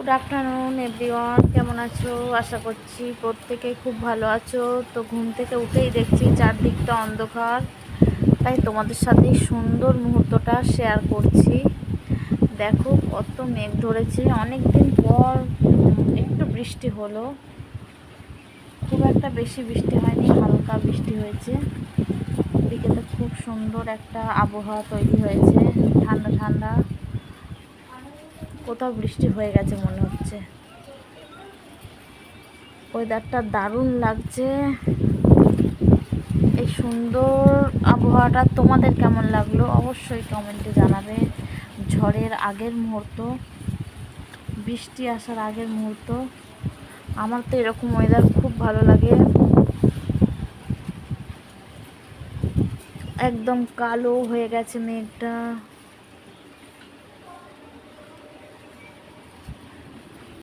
Good afternoon everyone, কেমন আছো? আশা করছি প্রত্যেকেই খুব ভালো আছো। তো ঘুম থেকে উঠেই দেখছি চারদিকটা অন্ধকার, তাই তোমাদের সাথে এই সুন্দর মুহূর্তটা শেয়ার করছি। দেখো কত মেঘ ধরেছে, অনেক দিন পর একটু বৃষ্টি হলো। খুব একটা বেশি বৃষ্টি হয়নি, হালকা বৃষ্টি হয়েছে। বিকেলে খুব সুন্দর একটা আবহাওয়া তৈরি হয়েছে, ঠান্ডা ঠান্ডা। কোথাও বৃষ্টি হয়ে গেছে মনে হচ্ছে। ওয়েদারটা দারুণ লাগছে। এই সুন্দর আবহাওয়াটা তোমাদের কেমন লাগলো অবশ্যই কমেন্টে জানাবে। ঝড়ের আগের মুহূর্ত, বৃষ্টি আসার আগের মুহূর্ত, আমার তো এরকম ওয়েদার খুব ভালো লাগে। একদম কালো হয়ে গেছে মেঘটা,